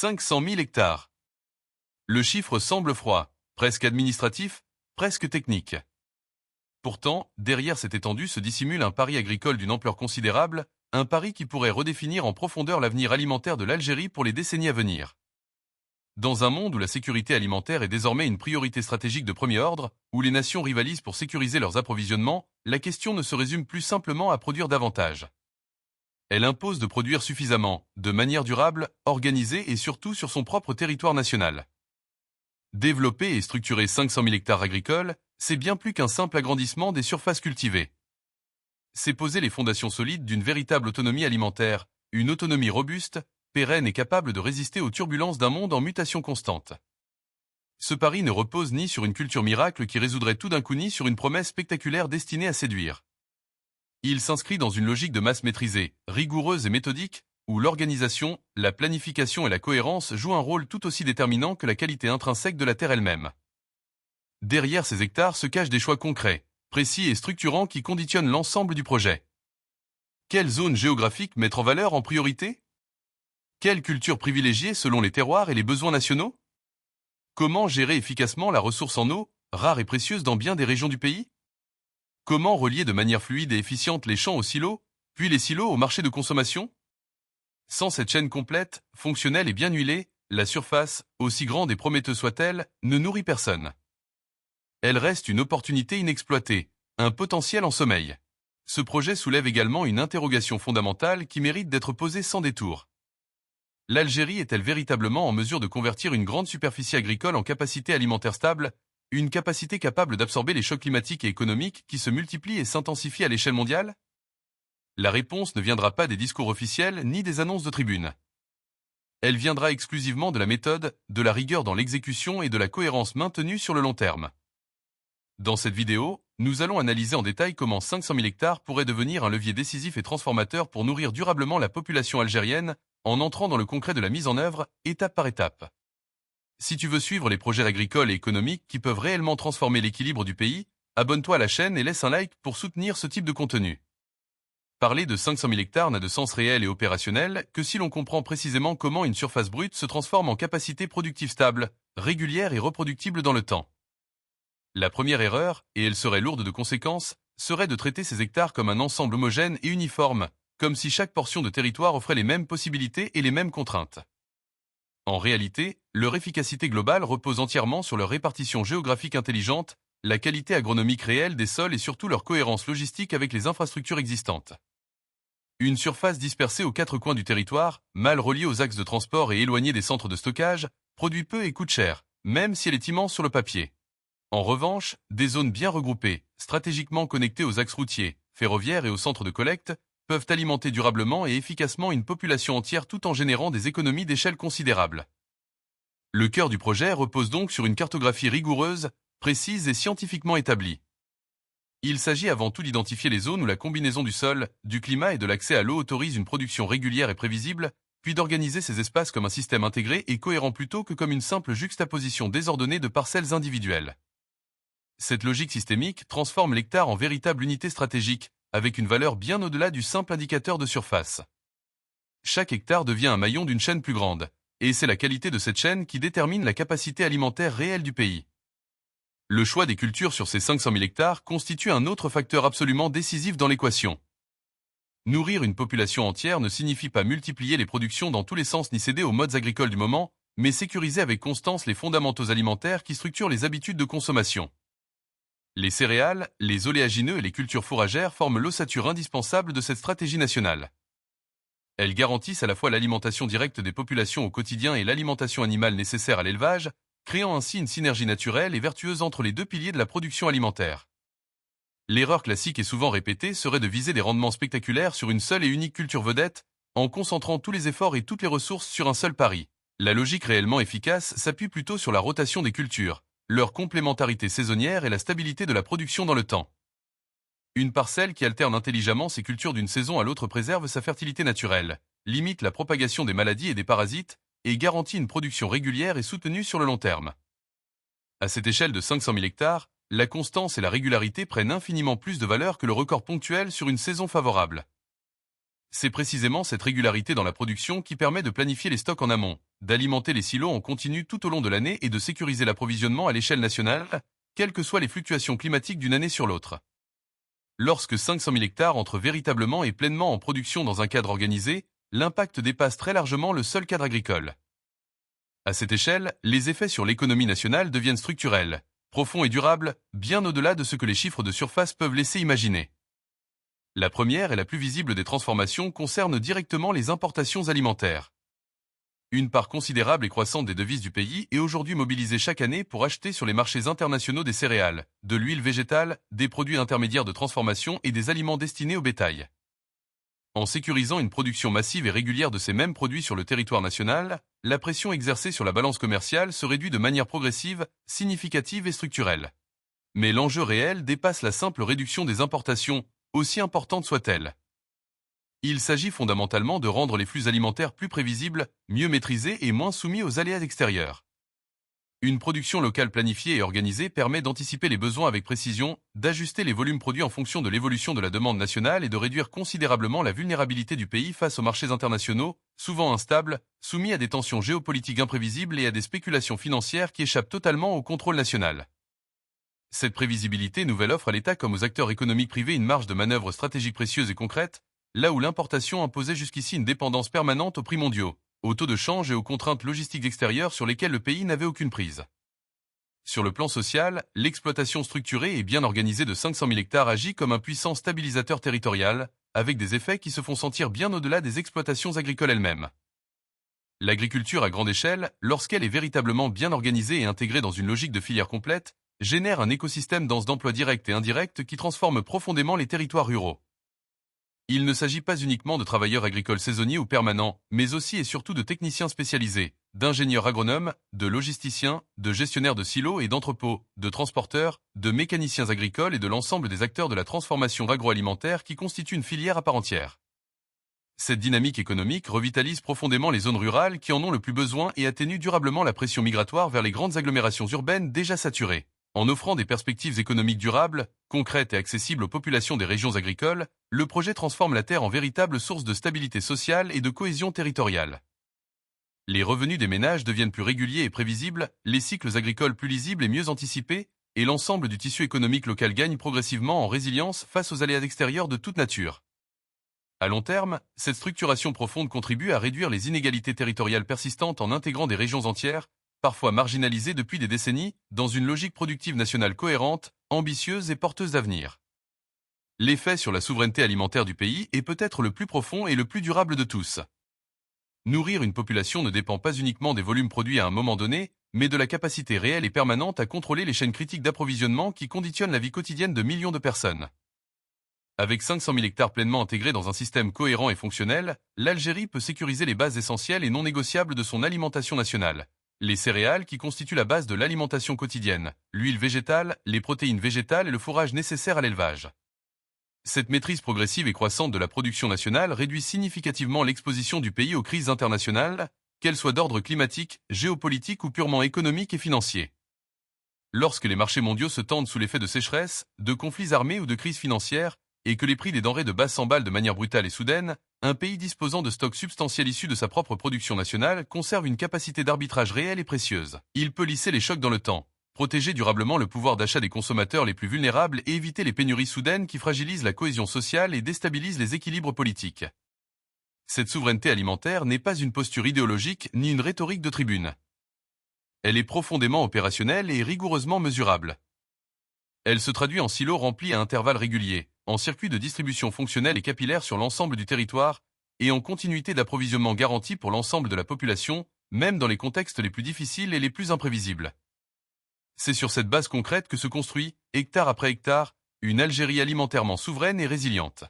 500 000 hectares. Le chiffre semble froid, presque administratif, presque technique. Pourtant, derrière cette étendue se dissimule un pari agricole d'une ampleur considérable, un pari qui pourrait redéfinir en profondeur l'avenir alimentaire de l'Algérie pour les décennies à venir. Dans un monde où la sécurité alimentaire est désormais une priorité stratégique de premier ordre, où les nations rivalisent pour sécuriser leurs approvisionnements, la question ne se résume plus simplement à produire davantage. Elle impose de produire suffisamment, de manière durable, organisée et surtout sur son propre territoire national. Développer et structurer 500 000 hectares agricoles, c'est bien plus qu'un simple agrandissement des surfaces cultivées. C'est poser les fondations solides d'une véritable autonomie alimentaire, une autonomie robuste, pérenne et capable de résister aux turbulences d'un monde en mutation constante. Ce pari ne repose ni sur une culture miracle qui résoudrait tout d'un coup ni sur une promesse spectaculaire destinée à séduire. Il s'inscrit dans une logique de masse maîtrisée, rigoureuse et méthodique, où l'organisation, la planification et la cohérence jouent un rôle tout aussi déterminant que la qualité intrinsèque de la terre elle-même. Derrière ces hectares se cachent des choix concrets, précis et structurants qui conditionnent l'ensemble du projet. Quelle zone géographique mettre en valeur en priorité ? Quelle culture privilégier selon les terroirs et les besoins nationaux ? Comment gérer efficacement la ressource en eau, rare et précieuse dans bien des régions du pays ? Comment relier de manière fluide et efficiente les champs aux silos, puis les silos au marché de consommation ? Sans cette chaîne complète, fonctionnelle et bien huilée, la surface, aussi grande et prometteuse soit-elle, ne nourrit personne. Elle reste une opportunité inexploitée, un potentiel en sommeil. Ce projet soulève également une interrogation fondamentale qui mérite d'être posée sans détour. L'Algérie est-elle véritablement en mesure de convertir une grande superficie agricole en capacité alimentaire stable, une capacité capable d'absorber les chocs climatiques et économiques qui se multiplient et s'intensifient à l'échelle mondiale ? La réponse ne viendra pas des discours officiels ni des annonces de tribune. Elle viendra exclusivement de la méthode, de la rigueur dans l'exécution et de la cohérence maintenue sur le long terme. Dans cette vidéo, nous allons analyser en détail comment 500 000 hectares pourraient devenir un levier décisif et transformateur pour nourrir durablement la population algérienne, en entrant dans le concret de la mise en œuvre, étape par étape. Si tu veux suivre les projets agricoles et économiques qui peuvent réellement transformer l'équilibre du pays, abonne-toi à la chaîne et laisse un like pour soutenir ce type de contenu. Parler de 500 000 hectares n'a de sens réel et opérationnel que si l'on comprend précisément comment une surface brute se transforme en capacité productive stable, régulière et reproductible dans le temps. La première erreur, et elle serait lourde de conséquences, serait de traiter ces hectares comme un ensemble homogène et uniforme, comme si chaque portion de territoire offrait les mêmes possibilités et les mêmes contraintes. En réalité, leur efficacité globale repose entièrement sur leur répartition géographique intelligente, la qualité agronomique réelle des sols et surtout leur cohérence logistique avec les infrastructures existantes. Une surface dispersée aux quatre coins du territoire, mal reliée aux axes de transport et éloignée des centres de stockage, produit peu et coûte cher, même si elle est immense sur le papier. En revanche, des zones bien regroupées, stratégiquement connectées aux axes routiers, ferroviaires et aux centres de collecte, peuvent alimenter durablement et efficacement une population entière tout en générant des économies d'échelle considérables. Le cœur du projet repose donc sur une cartographie rigoureuse, précise et scientifiquement établie. Il s'agit avant tout d'identifier les zones où la combinaison du sol, du climat et de l'accès à l'eau autorise une production régulière et prévisible, puis d'organiser ces espaces comme un système intégré et cohérent plutôt que comme une simple juxtaposition désordonnée de parcelles individuelles. Cette logique systémique transforme l'hectare en véritable unité stratégique, avec une valeur bien au-delà du simple indicateur de surface. Chaque hectare devient un maillon d'une chaîne plus grande, et c'est la qualité de cette chaîne qui détermine la capacité alimentaire réelle du pays. Le choix des cultures sur ces 500 000 hectares constitue un autre facteur absolument décisif dans l'équation. Nourrir une population entière ne signifie pas multiplier les productions dans tous les sens ni céder aux modes agricoles du moment, mais sécuriser avec constance les fondamentaux alimentaires qui structurent les habitudes de consommation. Les céréales, les oléagineux et les cultures fourragères forment l'ossature indispensable de cette stratégie nationale. Elles garantissent à la fois l'alimentation directe des populations au quotidien et l'alimentation animale nécessaire à l'élevage, créant ainsi une synergie naturelle et vertueuse entre les deux piliers de la production alimentaire. L'erreur classique et souvent répétée serait de viser des rendements spectaculaires sur une seule et unique culture vedette, en concentrant tous les efforts et toutes les ressources sur un seul pari. La logique réellement efficace s'appuie plutôt sur la rotation des cultures, leur complémentarité saisonnière et la stabilité de la production dans le temps. Une parcelle qui alterne intelligemment ses cultures d'une saison à l'autre préserve sa fertilité naturelle, limite la propagation des maladies et des parasites, et garantit une production régulière et soutenue sur le long terme. À cette échelle de 500 000 hectares, la constance et la régularité prennent infiniment plus de valeur que le record ponctuel sur une saison favorable. C'est précisément cette régularité dans la production qui permet de planifier les stocks en amont, d'alimenter les silos en continu tout au long de l'année et de sécuriser l'approvisionnement à l'échelle nationale, quelles que soient les fluctuations climatiques d'une année sur l'autre. Lorsque 500 000 hectares entrent véritablement et pleinement en production dans un cadre organisé, l'impact dépasse très largement le seul cadre agricole. À cette échelle, les effets sur l'économie nationale deviennent structurels, profonds et durables, bien au-delà de ce que les chiffres de surface peuvent laisser imaginer. La première et la plus visible des transformations concerne directement les importations alimentaires. Une part considérable et croissante des devises du pays est aujourd'hui mobilisée chaque année pour acheter sur les marchés internationaux des céréales, de l'huile végétale, des produits intermédiaires de transformation et des aliments destinés au bétail. En sécurisant une production massive et régulière de ces mêmes produits sur le territoire national, la pression exercée sur la balance commerciale se réduit de manière progressive, significative et structurelle. Mais l'enjeu réel dépasse la simple réduction des importations, aussi importantes soient-elles. Il s'agit fondamentalement de rendre les flux alimentaires plus prévisibles, mieux maîtrisés et moins soumis aux aléas extérieurs. Une production locale planifiée et organisée permet d'anticiper les besoins avec précision, d'ajuster les volumes produits en fonction de l'évolution de la demande nationale et de réduire considérablement la vulnérabilité du pays face aux marchés internationaux, souvent instables, soumis à des tensions géopolitiques imprévisibles et à des spéculations financières qui échappent totalement au contrôle national. Cette prévisibilité nouvelle offre à l'État comme aux acteurs économiques privés une marge de manœuvre stratégique précieuse et concrète, là où l'importation imposait jusqu'ici une dépendance permanente aux prix mondiaux, aux taux de change et aux contraintes logistiques extérieures sur lesquelles le pays n'avait aucune prise. Sur le plan social, l'exploitation structurée et bien organisée de 500 000 hectares agit comme un puissant stabilisateur territorial, avec des effets qui se font sentir bien au-delà des exploitations agricoles elles-mêmes. L'agriculture à grande échelle, lorsqu'elle est véritablement bien organisée et intégrée dans une logique de filière complète, génère un écosystème dense d'emplois directs et indirects qui transforme profondément les territoires ruraux. Il ne s'agit pas uniquement de travailleurs agricoles saisonniers ou permanents, mais aussi et surtout de techniciens spécialisés, d'ingénieurs agronomes, de logisticiens, de gestionnaires de silos et d'entrepôts, de transporteurs, de mécaniciens agricoles et de l'ensemble des acteurs de la transformation agroalimentaire qui constituent une filière à part entière. Cette dynamique économique revitalise profondément les zones rurales qui en ont le plus besoin et atténue durablement la pression migratoire vers les grandes agglomérations urbaines déjà saturées. En offrant des perspectives économiques durables, concrètes et accessibles aux populations des régions agricoles, le projet transforme la terre en véritable source de stabilité sociale et de cohésion territoriale. Les revenus des ménages deviennent plus réguliers et prévisibles, les cycles agricoles plus lisibles et mieux anticipés, et l'ensemble du tissu économique local gagne progressivement en résilience face aux aléas extérieurs de toute nature. À long terme, cette structuration profonde contribue à réduire les inégalités territoriales persistantes en intégrant des régions entières, parfois marginalisées depuis des décennies, dans une logique productive nationale cohérente, ambitieuse et porteuse d'avenir. L'effet sur la souveraineté alimentaire du pays est peut-être le plus profond et le plus durable de tous. Nourrir une population ne dépend pas uniquement des volumes produits à un moment donné, mais de la capacité réelle et permanente à contrôler les chaînes critiques d'approvisionnement qui conditionnent la vie quotidienne de millions de personnes. Avec 500 000 hectares pleinement intégrés dans un système cohérent et fonctionnel, l'Algérie peut sécuriser les bases essentielles et non négociables de son alimentation nationale. Les céréales qui constituent la base de l'alimentation quotidienne, l'huile végétale, les protéines végétales et le fourrage nécessaire à l'élevage. Cette maîtrise progressive et croissante de la production nationale réduit significativement l'exposition du pays aux crises internationales, qu'elles soient d'ordre climatique, géopolitique ou purement économique et financier. Lorsque les marchés mondiaux se tendent sous l'effet de sécheresse, de conflits armés ou de crises financières, et que les prix des denrées de base s'emballent de manière brutale et soudaine, un pays disposant de stocks substantiels issus de sa propre production nationale conserve une capacité d'arbitrage réelle et précieuse. Il peut lisser les chocs dans le temps, protéger durablement le pouvoir d'achat des consommateurs les plus vulnérables et éviter les pénuries soudaines qui fragilisent la cohésion sociale et déstabilisent les équilibres politiques. Cette souveraineté alimentaire n'est pas une posture idéologique ni une rhétorique de tribune. Elle est profondément opérationnelle et rigoureusement mesurable. Elle se traduit en silos remplis à intervalles réguliers, en circuits de distribution fonctionnels et capillaires sur l'ensemble du territoire, et en continuité d'approvisionnement garantie pour l'ensemble de la population, même dans les contextes les plus difficiles et les plus imprévisibles. C'est sur cette base concrète que se construit, hectare après hectare, une Algérie alimentairement souveraine et résiliente.